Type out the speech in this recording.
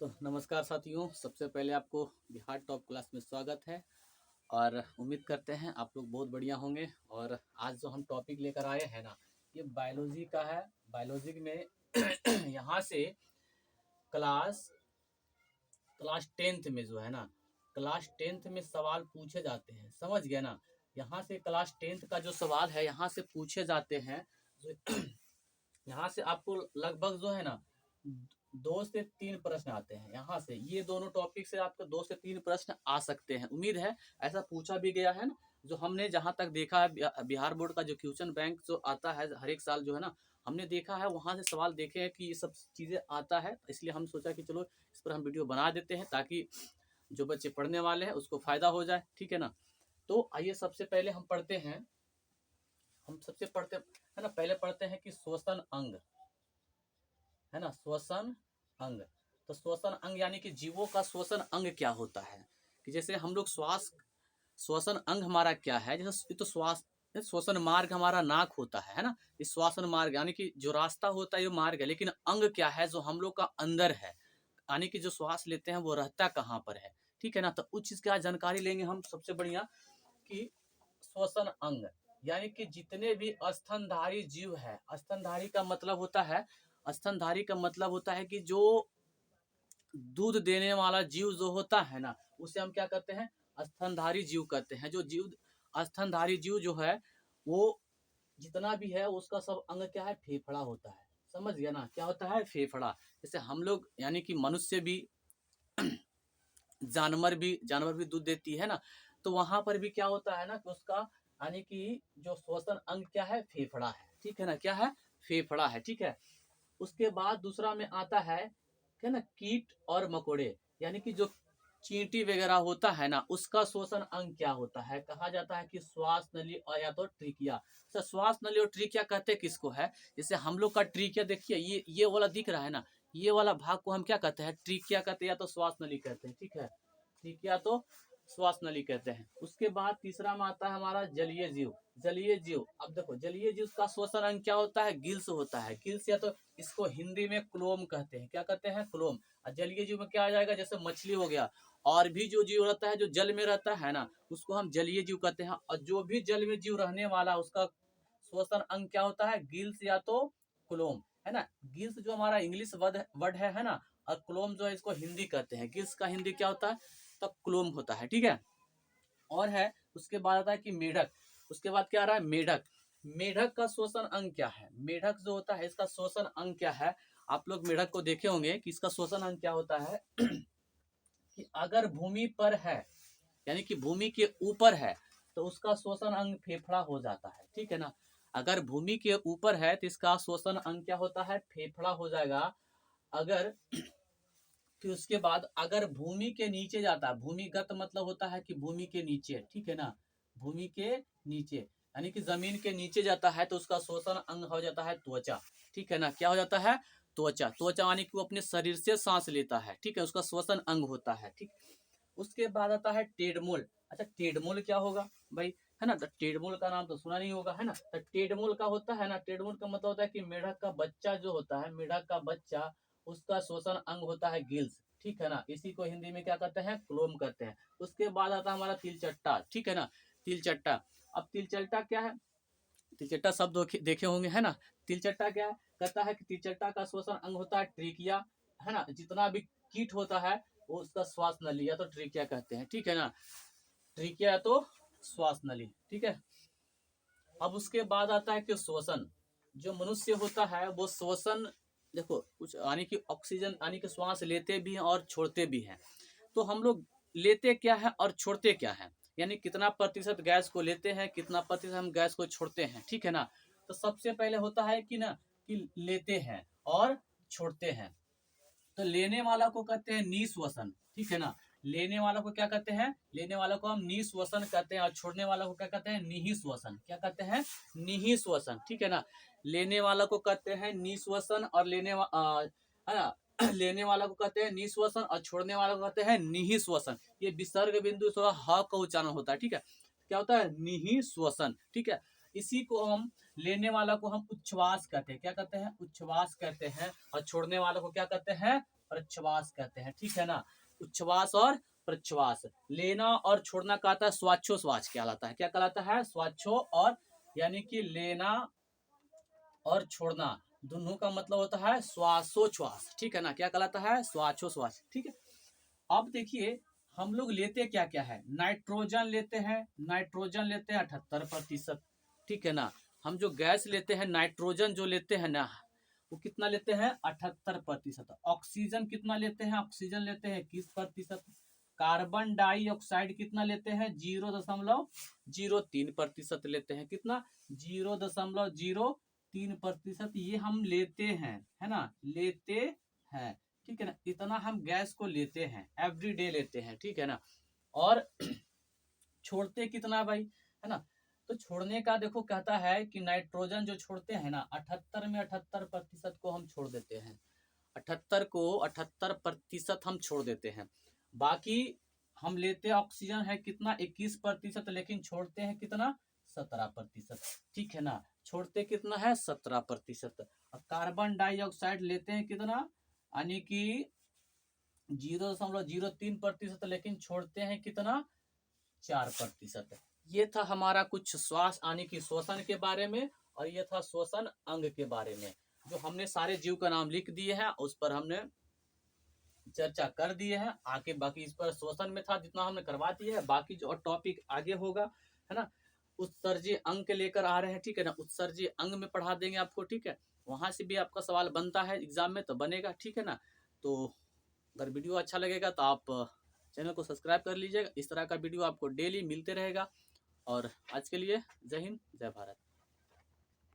तो नमस्कार साथियों, सबसे पहले आपको बिहार टॉप क्लास में स्वागत है और उम्मीद करते हैं आप लोग बहुत बढ़िया होंगे। और आज जो हम टॉपिक लेकर आए हैं ना, ये बायोलॉजी का है। बायोलॉजी में यहाँ से क्लास क्लास टेंथ में जो है ना, क्लास टेंथ में सवाल पूछे जाते हैं, समझ गए ना। यहाँ से क्लास टेंथ का जो सवाल है यहाँ से पूछे जाते हैं। यहाँ से आपको लगभग जो है ना 2 से 3 प्रश्न आते हैं। यहाँ से ये दोनों टॉपिक से आपको 2 से 3 प्रश्न आ सकते हैं। उम्मीद है ऐसा पूछा भी गया है ना। जो हमने जहाँ तक देखा है, बिहार बोर्ड का जो क्वेश्चन बैंक जो आता है हर एक साल जो है ना, हमने देखा है वहाँ से सवाल देखे हैं कि ये सब चीज़ें आता है। इसलिए हम सोचा कि चलो इस पर हम वीडियो बना देते हैं ताकि जो बच्चे पढ़ने वाले हैं उसको फायदा हो जाए, ठीक है ना। तो आइए सबसे पहले हम पढ़ते हैं। हम सबसे पढ़ते है ना, पहले पढ़ते हैं कि श्वसन अंग है ना, श्वसन अंग। तो श्वसन अंग यानी कि जीवों का श्वसन अंग क्या होता है। कि जैसे हम लोग श्वसन अंग हमारा क्या है, जैसे तो श्वसन मार्ग हमारा नाक होता है ना। इस श्वसन मार्ग यानी कि जो रास्ता होता है ये मार्ग है, लेकिन अंग क्या है जो हम लोग का अंदर है, यानी कि जो श्वास लेते हैं वो रहता कहाँ पर है, ठीक है ना। तो उस चीज की आज जानकारी लेंगे हम सबसे बढ़िया कि श्वसन अंग यानी कि जितने भी स्तनधारी जीव है। स्तनधारी का मतलब होता है, स्तनधारी का मतलब होता है कि जो दूध देने वाला जीव जो होता है ना, उसे हम क्या कहते हैं, स्तनधारी जीव कहते हैं। जो जीव स्तनधारी जीव जो है वो जितना भी है उसका सब अंग क्या है, फेफड़ा होता है। समझ गया ना, क्या होता है, फेफड़ा। जैसे हम लोग यानी कि मनुष्य भी जानवर भी दूध देती है ना। तो वहां पर भी क्या होता है ना कि उसका यानी कि जो श्वसन अंग क्या है, फेफड़ा है, ठीक है ना। क्या है, फेफड़ा है, ठीक है। उसके बाद दूसरा में आता है ना, कीट और मकोड़े यानी कि जो चींटी वगैरह होता है ना, उसका श्वसन अंग क्या होता है, कहा जाता है कि श्वास नली और या तो ट्रिकिया। सर श्वास नली और ट्रिकिया कहते हैं किसको है, जैसे हम लोग का ट्रिकिया देखिए, ये वाला दिख रहा है ना, ये वाला भाग को हम क्या कहते हैं, ट्रिकिया कहते हैं या तो श्वास नली कहते हैं, ठीक है। ट्रिकिया तो श्वास नली कहते हैं। उसके बाद तीसरा में आता है हमारा जलीय जीव। जलीय जीव, अब देखो जलीय जीव का श्वसन अंग क्या होता है, गिल्स होता है। गिल्स या तो इसको हिंदी में क्लोम कहते हैं, क्या कहते हैं, क्लोम। और जलीय जीव में क्या आ जाएगा, जैसे मछली हो गया, और भी जो जीव रहता है जो जल में रहता है ना, उसको हम जलीय जीव कहते हैं। और जो भी जल में जीव रहने वाला उसका श्वसन अंग क्या होता है, गिल्स या तो क्लोम, है ना। गिल्स जो हमारा इंग्लिश वर्ड है ना, और क्लोम जो है इसको हिंदी कहते हैं। गिल्स का हिंदी क्या होता है, तो क्लोम होता है, ठीक है। और है उसके बाद आता है कि मेढक। उसके बाद क्या आ रहा है, मेढक। मेढक का श्वसन अंग क्या है, मेढक जो होता है इसका श्वसन अंग क्या है। आप लोग मेढक को देखे होंगे कि इसका श्वसन अंग क्या होता है कि अगर भूमि पर है यानी कि भूमि के ऊपर है तो उसका श्वसन अंग फेफड़ा हो जाता है, ठीक है ना। अगर भूमि के ऊपर है तो इसका श्वसन अंग क्या होता है, फेफड़ा हो जाएगा। अगर फिर उसके बाद अगर भूमि के नीचे जाता है, भूमिगत मतलब होता है कि भूमि के नीचे, ठीक है ना। भूमि के नीचे यानी कि जमीन के नीचे जाता है तो उसका श्वसन अंग हो जाता है त्वचा, ठीक है ना। क्या हो जाता है, त्वचा। त्वचा यानी कि वो अपने शरीर से सांस लेता है, ठीक है, उसका श्वसन अंग होता है, ठीक। उसके बाद आता है टेडमोल। अच्छा टेडमोल क्या होगा भाई, है ना। तो टेडमोल का नाम तो सुना नहीं होगा, है ना। तो टेडमोल का होता है ना, टेडमोल का मतलब होता है कि मेढक का बच्चा जो होता है, मेढक का बच्चा, उसका श्वसन अंग होता है गिल्स, ठीक है ना। इसी को हिंदी में क्या कहते हैं, क्लोम कहते हैं। उसके बाद आता है हमारा तिलचट्टा, ठीक है ना, तिलचट्टा। अब तिलचट्टा क्या है, तिलचट्टा शब्द देखे होंगे, है ना। तिलचट्टा क्या है, कहता है कि तिलचट्टा का श्वसन अंग होता है ट्रिकिया, है ना। जितना भी कीट होता है वो उसका श्वास नली या तो ट्रिकिया कहते हैं, ठीक है ना। ट्रिकिया या तो श्वास नली, ठीक है। अब उसके बाद आता है कि श्वसन। जो मनुष्य होता है वो श्वसन, देखो कुछ यानी कि ऑक्सीजन यानी कि श्वास लेते भी हैं और छोड़ते भी हैं। तो हम लोग लेते क्या है और छोड़ते क्या है, यानी कितना प्रतिशत गैस को लेते हैं, कितना प्रतिशत हम गैस को छोड़ते हैं, ठीक है ना। तो सबसे पहले होता है कि ना कि लेते हैं और छोड़ते हैं। तो लेने वाला को कहते हैं निःश्वसन, ठीक है ना। लेने वाला को क्या कहते हैं, लेने वाला को हम निःश्वसन कहते हैं, और छोड़ने वाला को क्या कहते हैं, निःश्वसन। क्या कहते हैं, निःश्वसन, ठीक है ना। लेने वाला को कहते हैं निःश्वसन और है ना लेने वाला को कहते हैं निःश्वसन और छोड़ने वाला को कहते हैं निःश्वसन। ये विसर्ग बिंदु थोड़ा ह का उच्चारण होता है, ठीक है। क्या होता है, निःश्वसन, ठीक है। इसी को हम लेने वाला को हम उच्छ्वास कहते हैं, क्या कहते हैं, उच्छ्वास कहते हैं। और छोड़ने वाला को क्या कहते हैं, प्रश्वास कहते हैं, ठीक है ना। उच्छ्वास और प्रश्वास, लेना और छोड़ना कहता है स्वाच्छोश्वास कहलाता है। क्या कहलाता है? स्वाच्छो और, यानी कि लेना और छोड़ना दोनों का मतलब होता है श्वासोच्छ्वास, ठीक है ना। क्या कहलाता है? श्वासोच्छ्वास, ठीक है। अब देखिए हम लोग लेते क्या क्या है, नाइट्रोजन लेते हैं, नाइट्रोजन लेते हैं 78%, ठीक है ना। हम जो गैस लेते हैं, नाइट्रोजन जो लेते हैं ना, वो कितना लेते हैं? 78%। ऑक्सीजन कितना लेते हैं? ऑक्सीजन लेते हैं 21%। कार्बन डाइऑक्साइड कितना लेते हैं? 0.03% लेते हैं। कितना? 0.03%, ये हम लेते हैं, है ना, लेते हैं, ठीक है ना। इतना हम गैस को लेते हैं, एवरीडे लेते हैं, ठीक है ना। और छोड़ते कितना भाई, है ना। तो छोड़ने का देखो कहता है कि नाइट्रोजन जो छोड़ते हैं ना, 78 में 78% को हम छोड़ देते हैं, 78% हम छोड़ देते हैं। बाकी हम लेते ऑक्सीजन है कितना? 21%, लेकिन छोड़ते हैं कितना? 17%, ठीक है ना। छोड़ते कितना है? 17%। और कार्बन डाइऑक्साइड लेते हैं कितना? यानी कि 0.03%, लेकिन छोड़ते हैं कितना? 4%। ये था हमारा कुछ श्वास यानी कि श्वसन के बारे में, और ये था श्वसन अंग के बारे में, जो हमने सारे जीव का नाम लिख दिए हैं, उस पर हमने चर्चा कर दिए हैं। आगे बाकी इस पर श्वसन में था जितना हमने करवा दिया है, बाकी जो टॉपिक आगे होगा, है ना, उत्सर्जीय अंग के लेकर आ रहे हैं, ठीक है ना। उत्सर्जीय अंग में पढ़ा देंगे आपको, ठीक है। वहां से भी आपका सवाल बनता है एग्जाम में, तो बनेगा, ठीक है ना। तो अगर वीडियो अच्छा लगेगा तो आप चैनल को सब्सक्राइब कर लीजिएगा। इस तरह का वीडियो आपको डेली मिलते रहेगा। और आज के लिए जय हिंद, जय भारत।